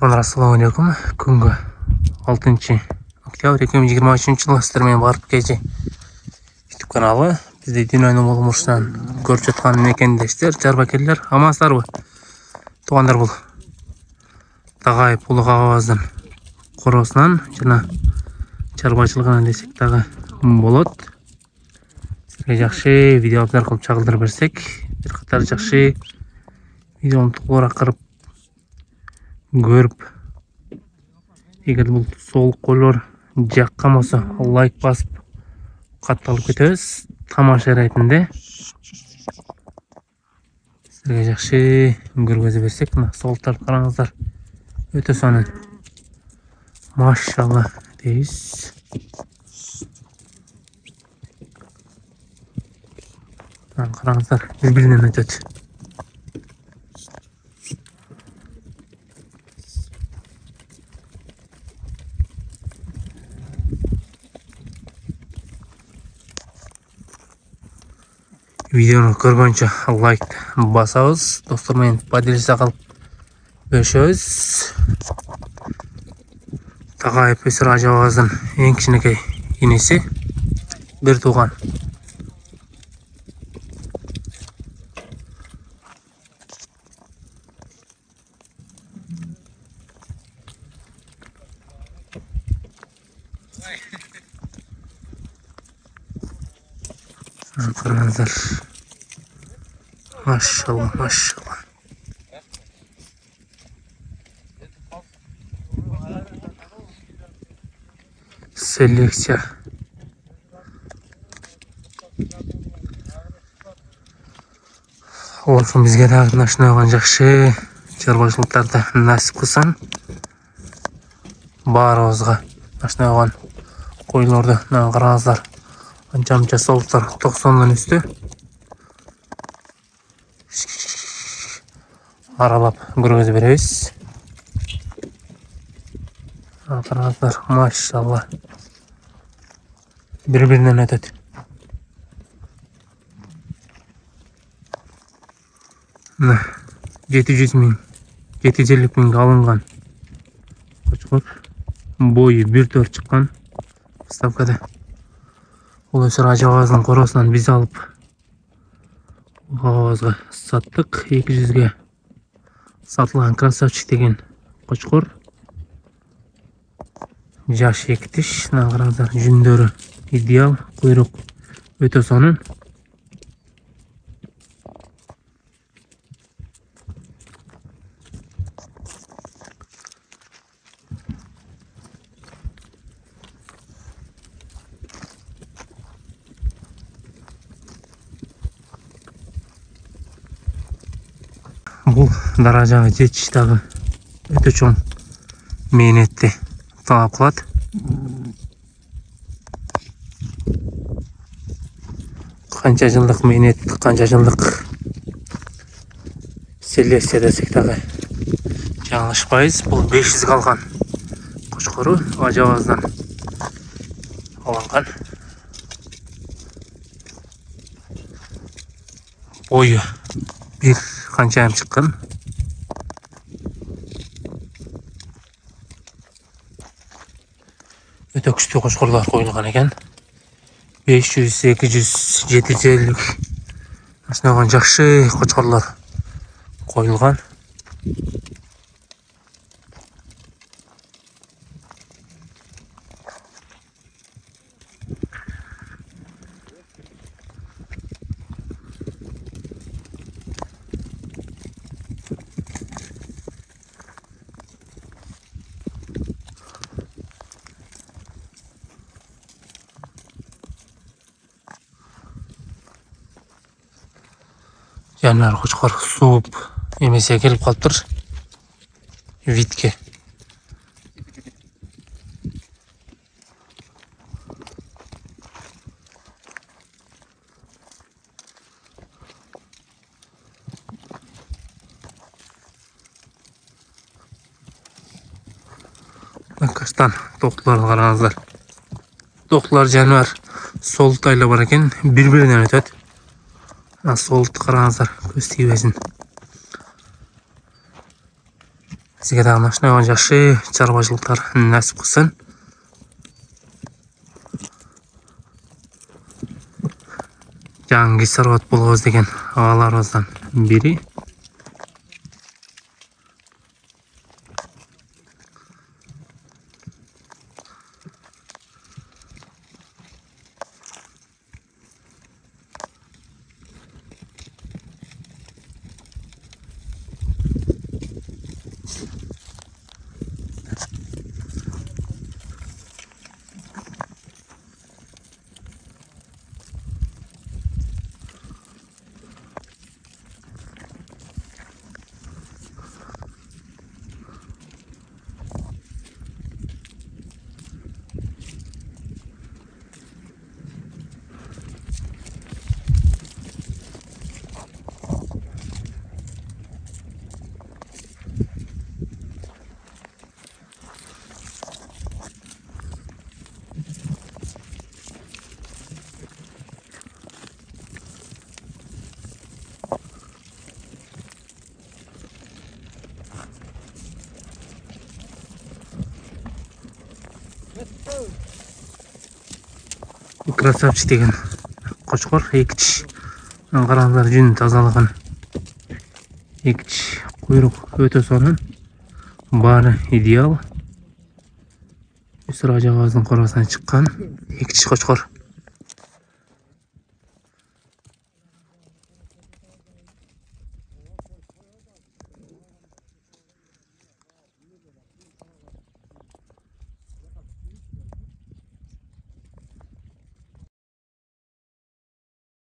Dostlar, assalomu alaykum. Kungi 6 oktyabr 2023 yılı sizlerмен barып kezi YouTube kanalı. Bizde Dinoyning bo'lmishdan ko'rib жатқан mekendeshler, jarbakeller, amansizlarmi? Туғандар бұл. Тағайып ұлы қағаздың қоросынан жана чарбачылығынан десек тағы болады. Сізге жақшы видеолар қылып чағылдырып берсек, бір қатар жақшы видеоны толығырақ қарап көріп, егер бұл сол қолор жаққан болса, лайк басып қатталып кетеміз. Тамаша ретінде сізге жақшы көргөзіп берсек, мына солтарды қараңыздар. Өте сонын. Машалла дейіз. Қараңыздар, бір-бірінен өтеді. Видеоны көргенше лайк басабыз. Достармен поделиться қылып бөлісеміз. Тағайып өсір ажауаздың ең кішінекей енесі бір туған. Қараңыздар. Машалла, машалла. Селекция. Олсын бізге дағы нашына оған жақшы чарбашылықтарды насип қылсан. Барымызға нашына оған қойларды қараңыздар. Анча-мынча солықтар 90-дан үсті. Аралап көргөзіп береміз. Қараңыздар, машалла. Бір-бірінен өтеді. Мына 700 миң алынған қошқыр. Бойы 1-4 шыққан ставкада. Ол өсір ажауаздың қорасынан біз алып қағазға саттық. 200-ге сатылған красавчик деген қошқыр. Жаш екітіш. Қараңыздар, жүндері идеал, құйрық өте сонын. Бұл даражағы жетіштағы өте чоң мейнетті талап қылады. Қанша жылдық мейнет, қанша жылдық селекция десек тағы жаңылышпайыз. Бұл 500 қалған қошқыры ажауаздан алынған. Бойы бір қаншайым шыққан. Өте күшті қошқырлар қойылған екен. 500, 800, 750 асынаған жақшы қошқырлар қойылған. Жанар қошқыр суып емесе келіп қалып тұр витке. Каштан тоқтыларын қараңыздар. Тоқтылар жануар солыт айла бар екен, бір-бірінен өтеді. Солыт қараңыздар, көз тиюесін. Sizge dagы машина жакшы чарбачылыктар насип кылсын. Жаңы сарбат болобуз деген агаларыбыздан бири. Красавчик деген кочкор, экич. Караңыздар, жүнүн тазалыгын. Экич куйрук өтө сонун. Баары идеал. Үсүр ажабыздын коросунан чыккан экич кочкор.